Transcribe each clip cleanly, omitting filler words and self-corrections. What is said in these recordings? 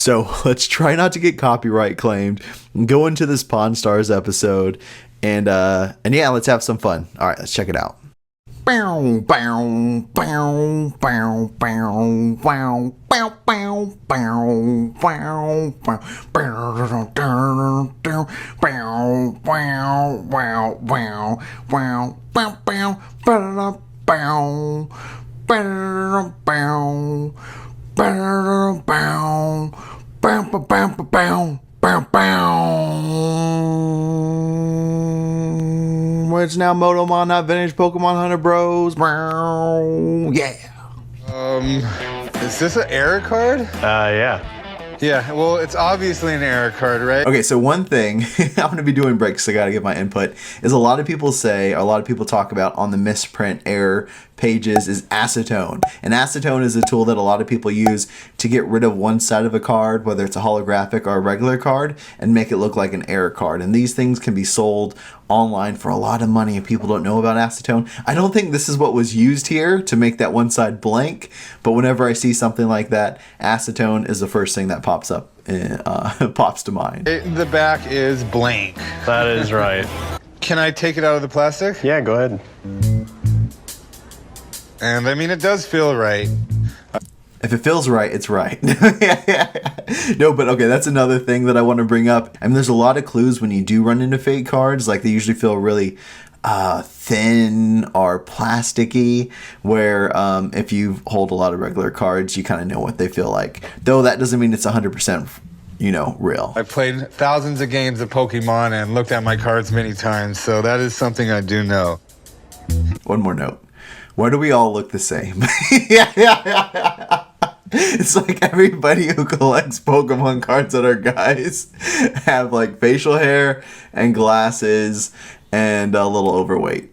So let's try not to get copyright claimed and go into this Pawn Stars episode, and yeah, let's have some fun. All right, let's check it out. It's now Motomon, not Vintage Pokemon Hunter Bros. Yeah. Is this an error card? Yeah. Yeah, well, it's obviously an error card, right? Okay, so one thing I'm going to be doing breaks, so I got to give my input, is a lot of people talk about on the misprint error pages is acetone. And acetone is a tool that a lot of people use to get rid of one side of a card, whether it's a holographic or a regular card, and make it look like an error card. And these things can be sold online for a lot of money if people don't know about acetone. I don't think this is what was used here to make that one side blank, but whenever I see something like that, acetone is the first thing that pops up, pops to mind. The back is blank. That is right. Can I take it out of the plastic? Yeah, go ahead. And I mean, it does feel right. If it feels right, it's right. No, but okay, that's another thing that I want to bring up. I mean, there's a lot of clues when you do run into fake cards. Like, they usually feel really thin or plasticky, where if you hold a lot of regular cards, you kind of know what they feel like. Though that doesn't mean it's 100%, real. I played thousands of games of Pokemon and looked at my cards many times, so that is something I do know. One more note. Why do we all look the same? It's like everybody who collects Pokemon cards that are guys have like facial hair and glasses and a little overweight.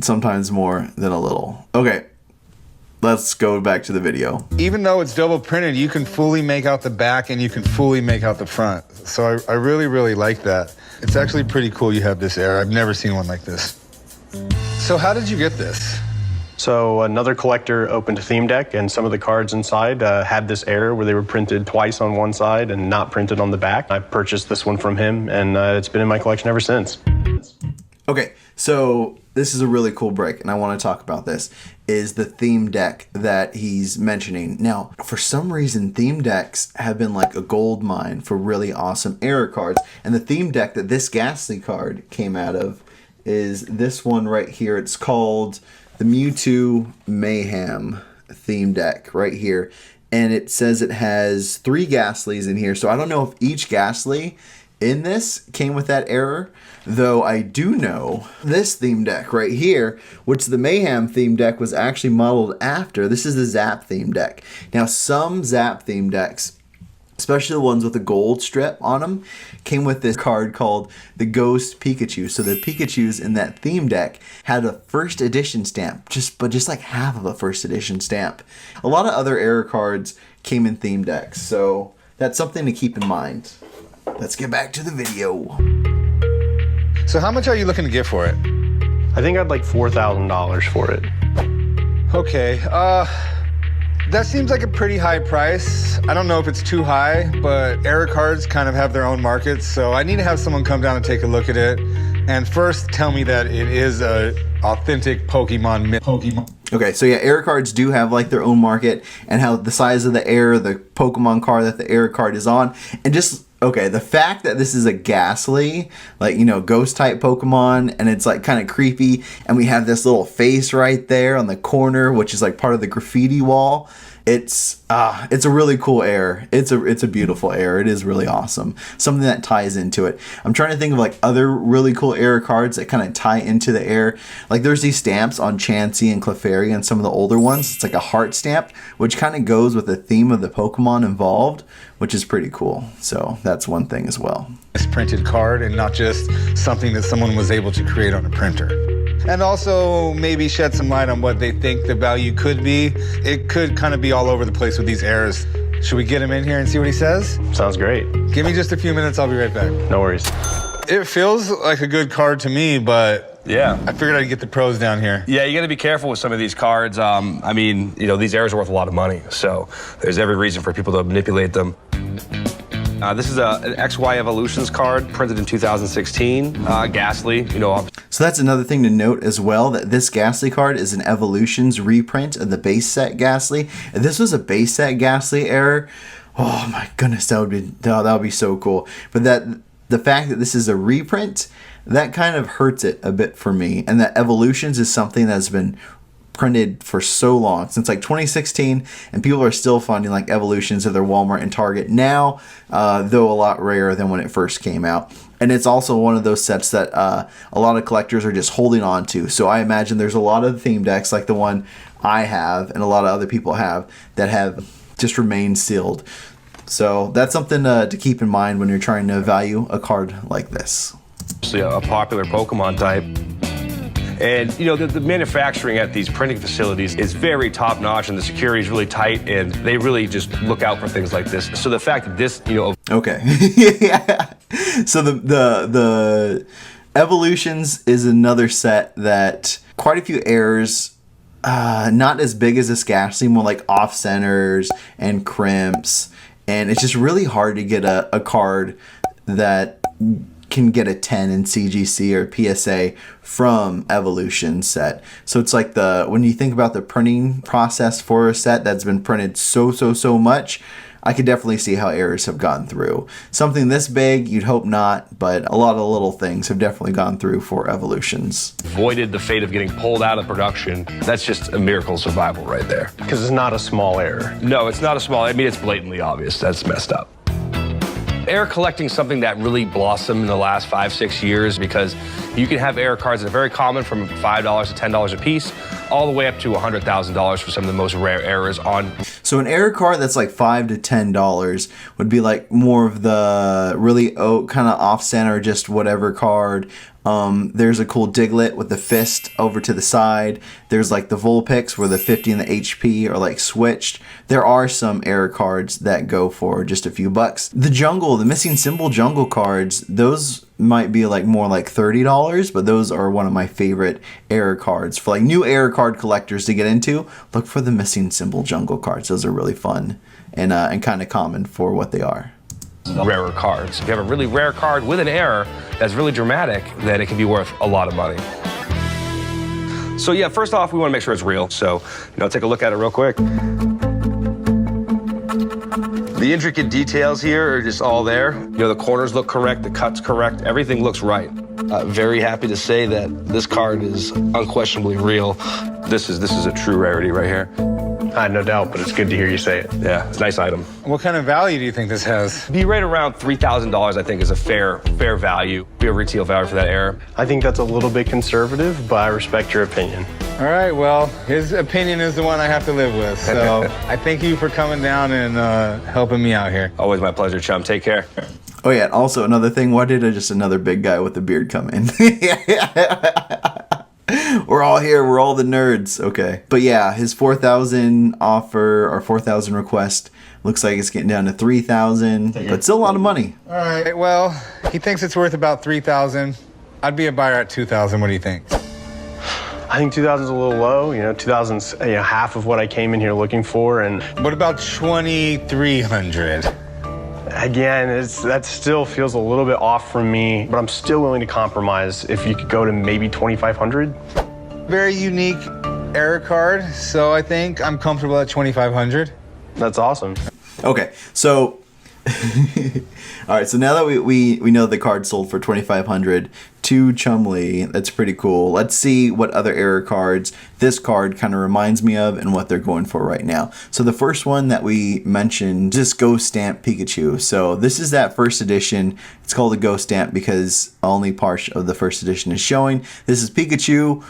Sometimes more than a little. Okay, let's go back to the video. Even though it's double printed, you can fully make out the back and you can fully make out the front. So I really, really like that. It's actually pretty cool you have this error. I've never seen one like this. So how did you get this? So another collector opened a theme deck, and some of the cards inside had this error where they were printed twice on one side and not printed on the back. I purchased this one from him, and it's been in my collection ever since. Okay, so this is a really cool break, and I want to talk about this, is the theme deck that he's mentioning. Now, for some reason, theme decks have been like a gold mine for really awesome error cards, and the theme deck that this Gastly card came out of is this one right here. It's called the Mewtwo Mayhem theme deck right here, and it says it has 3 Gastlys in here, so I don't know if each Gastly in this came with that error, though I do know this theme deck right here, which the Mayhem theme deck was actually modeled after. This is the Zap theme deck. Now, some Zap theme decks, especially the ones with the gold strip on them, came with this card called the Ghost Pikachu. So the Pikachus in that theme deck had a first edition stamp, but just like half of a first edition stamp. A lot of other error cards came in theme decks, so that's something to keep in mind. Let's get back to the video. So how much are you looking to get for it? I think I'd like $4,000 for it. Okay, that seems like a pretty high price. I don't know if it's too high, but error cards kind of have their own market, so I need to have someone come down and take a look at it. And first, tell me that it is a authentic Pokemon. Okay, so yeah, error cards do have like their own market, and how the size of the error, the Pokemon card that the error card is on, and just, okay, the fact that this is a Gastly, like, ghost type Pokemon, and it's like kind of creepy, and we have this little face right there on the corner, which is like part of the graffiti wall. It's a really cool error. It's a beautiful error. It is really awesome. Something that ties into it. I'm trying to think of like other really cool error cards that kind of tie into the error. Like, there's these stamps on Chansey and Clefairy and some of the older ones. It's like a heart stamp, which kind of goes with the theme of the Pokemon involved, which is pretty cool. So that's one thing as well. It's printed card and not just something that someone was able to create on a printer. And also maybe shed some light on what they think the value could be. It could kind of be all over the place with these errors. Should we get him in here and see what he says? Sounds great. Give me just a few minutes, I'll be right back. No worries. It feels like a good card to me, but yeah, I figured I'd get the pros down here. Yeah, you got to be careful with some of these cards. I mean, these errors are worth a lot of money, so there's every reason for people to manipulate them. This is an XY Evolutions card printed in 2016. Gastly, you know. So that's another thing to note as well, that this Gastly card is an Evolutions reprint of the base set Gastly. If this was a base set Gastly error, oh my goodness, that would be so cool. But the fact that this is a reprint, that kind of hurts it a bit for me. And that Evolutions is something that's been printed for so long, since like 2016, and people are still finding like Evolutions at their Walmart and Target now, though a lot rarer than when it first came out. And it's also one of those sets that a lot of collectors are just holding on to. So I imagine there's a lot of theme decks like the one I have and a lot of other people have that have just remained sealed. So that's something to keep in mind when you're trying to value a card like this. Actually a popular Pokemon type. And, you know, the manufacturing at these printing facilities is very top-notch, and the security is really tight, and they really just look out for things like this. So the fact that this, you know... Okay. Yeah. So the Evolutions is another set that quite a few errors, not as big as this Gastly, more like off-centers and crimps, and it's just really hard to get a card that can get a 10 in CGC or PSA from Evolution set. So it's like when you think about the printing process for a set that's been printed so much, I could definitely see how errors have gone through. Something this big, you'd hope not, but a lot of little things have definitely gone through for Evolutions. Avoided the fate of getting pulled out of production. That's just a miracle of survival right there. Because it's not a small error. No, it's not a small, I mean, it's blatantly obvious. That's messed up. Error collecting is something that really blossomed in the last 5-6 years, because you can have error cards that are very common, from $5 to $10 a piece, all the way up to $100,000 for some of the most rare errors on. So an error card that's like $5 to $10 would be like more of the really kind of off-center, just whatever card. There's a cool Diglett with the fist over to the side. There's like the Vulpix where the 50 and the HP are like switched. There are some error cards that go for just a few bucks. The missing symbol jungle cards, those might be like more like $30, but those are one of my favorite error cards. For like new error card collectors to get into, look for the missing symbol jungle cards. Those are really fun and kind of common for what they are. Rarer cards. If you have a really rare card with an error that's really dramatic, then it can be worth a lot of money. So yeah, first off, we want to make sure it's real. So, you know, take a look at it real quick. The intricate details here are just all there. You know, the corners look correct, the cut's correct, everything looks right. Very happy to say that this card is unquestionably real. This is a true rarity right here. I had no doubt, but it's good to hear you say it. Yeah, it's a nice item. What kind of value do you think this has? Be right around $3,000, I think, is a fair value. Be a retail value for that error. I think that's a little bit conservative, but I respect your opinion. All right, well, his opinion is the one I have to live with. So I thank you for coming down and helping me out here. Always my pleasure, chum. Take care. Oh yeah, also another thing, why did just another big guy with a beard come in? We're all here, we're all the nerds. Okay. But yeah, his 4,000 offer or 4,000 request looks like it's getting down to 3,000, but still a lot of money. All right, well, he thinks it's worth about 3,000. I'd be a buyer at 2,000. What do you think? I think 2,000 is a little low. 2,000's half of what I came in here looking for. And what about 2,300? Again, that still feels a little bit off from me, but I'm still willing to compromise if you could go to maybe 2,500. Very unique error card, so I think I'm comfortable at 2,500. That's awesome. Okay, so all right, so now that we know the card sold for 2,500 to Chumley, that's pretty cool. Let's see what other error cards this card kind of reminds me of and what they're going for right now. So the first one that we mentioned, just Ghost Stamp Pikachu. So this is that first edition. It's called a Ghost Stamp because only part of the first edition is showing. This is Pikachu,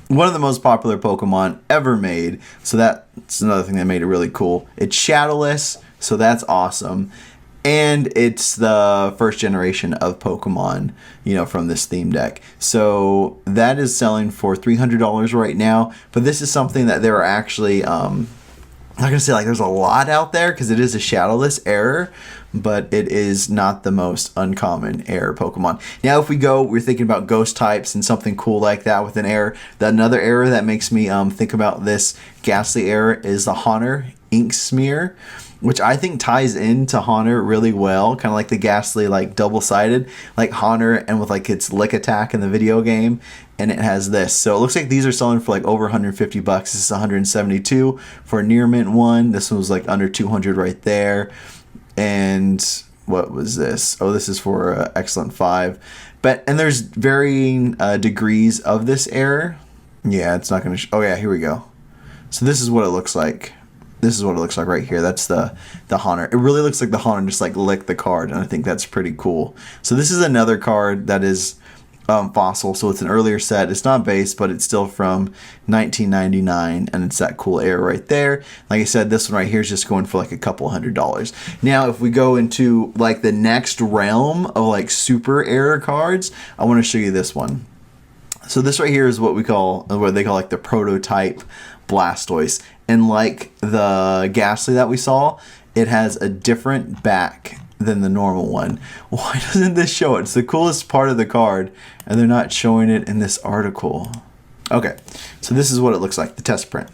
one of the most popular Pokemon ever made. So that's another thing that made it really cool. It's shadowless, so that's awesome. And it's the first generation of Pokemon, from this theme deck. So that is selling for $300 right now. But this is something that there are actually, I'm not going to say like there's a lot out there because it is a shadowless error, but it is not the most uncommon error Pokemon. Now, if we're thinking about ghost types and something cool like that with an error. Another error that makes me think about this Gastly error is the Haunter. ink smear, which I think ties into Haunter really well, kind of like the Gastly like double-sided, like Haunter and with like its lick attack in the video game, and it has this. So it looks like these are selling for like over 150 bucks. This is 172 for a near mint one. This one was like under 200 right there. And what was this? Oh, this is for Excellent 5. And there's varying degrees of this error. Yeah, it's not going to oh yeah, here we go. So this is what it looks like. This is what it looks like right here. That's the Haunter. It really looks like the Haunter just like licked the card, and I think that's pretty cool. So this is another card that is fossil, so it's an earlier set. It's not base, but it's still from 1999, and it's that cool error right there. Like I said, this one right here is just going for like a couple $100. Now, if we go into like the next realm of like super error cards, I want to show you this one. So this right here is what they call like the prototype Blastoise. And like the Gastly that we saw, it has a different back than the normal one. Why doesn't this show it? It's the coolest part of the card, and they're not showing it in this article. Okay, so this is what it looks like. The test print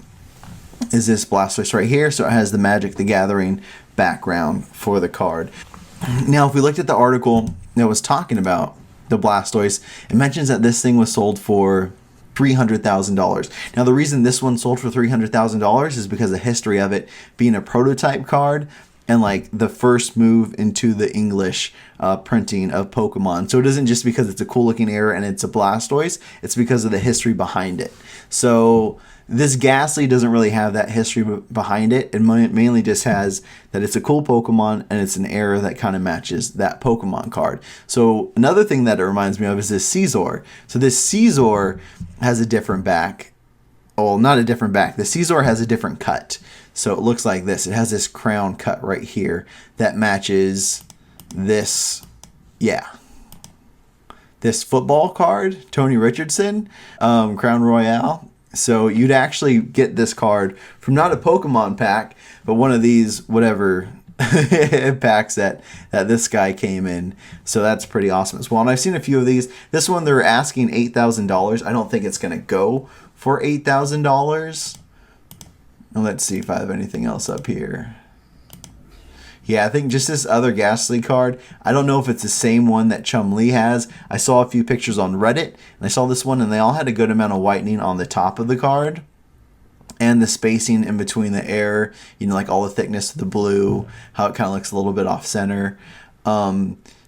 is this Blastoise right here. So it has the Magic the Gathering background for the card. Now, if we looked at the article that was talking about the Blastoise, it mentions that this thing was sold for $300,000. Now, the reason this one sold for $300,000 is because of the history of it being a prototype card and like the first move into the English printing of Pokemon. So it isn't just because it's a cool looking error and it's a Blastoise, it's because of the history behind it. So this Gastly doesn't really have that history behind it. It mainly just has that it's a cool Pokemon and it's an error that kind of matches that Pokemon card. So another thing that it reminds me of is this Scizor. So this Scizor has a different back. Well, not a different back. The Scizor has a different cut. So it looks like this. It has this crown cut right here that matches this, yeah, this football card, Tony Richardson, Crown Royale. So you'd actually get this card from not a Pokemon pack, but one of these whatever packs that this guy came in. So that's pretty awesome as well. And I've seen a few of these. This one they're asking $8,000. I don't think it's going to go for $8,000. And let's see if I have anything else up here. Yeah, I think just this other Gastly card. I don't know if it's the same one that Chum-Li has. I saw a few pictures on Reddit, and I saw this one, and they all had a good amount of whitening on the top of the card. And the spacing in between the air, you know, like all the thickness of the blue, how it kind of looks a little bit off center,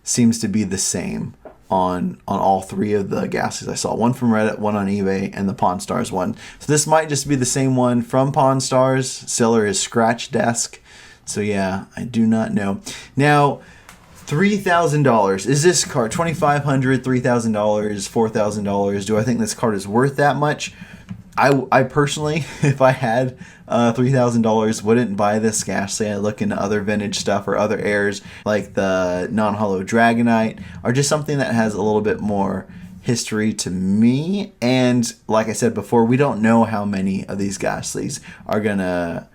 seems to be the same on all three of the Gastlys I saw. One from Reddit, one on eBay, and the Pawn Stars one. So this might just be the same one from Pawn Stars. Seller is Scratch Desk. So yeah, I do not know. Now, $3,000. Is this card $2,500, $3,000, $4,000? Do I think this card is worth that much? I personally, if I had $3,000, wouldn't buy this Gastly. I look into other vintage stuff or other airs like the non-hollow Dragonite, or just something that has a little bit more history to me. And like I said before, we don't know how many of these Gastlys are gonna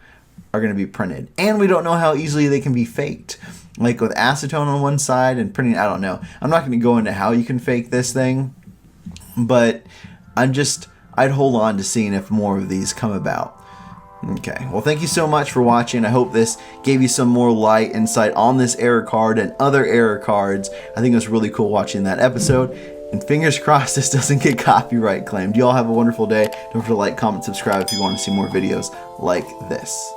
be printed, and we don't know how easily they can be faked. Like with acetone on one side and printing, I don't know. I'm not going to go into how you can fake this thing, but I'd hold on to seeing if more of these come about. Okay, well, thank you so much for watching. I hope this gave you some more light insight on this error card and other error cards. I think it was really cool watching that episode. And fingers crossed this doesn't get copyright claimed. You all have a wonderful day. Don't forget to like, comment, subscribe if you want to see more videos like this.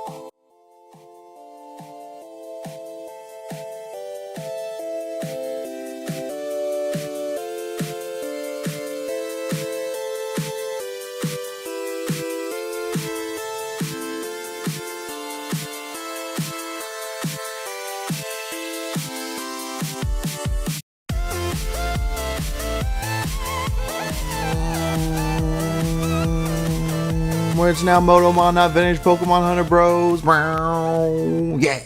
Where it's now Motomon, not Vintage Pokemon Hunter Bros. Yeah.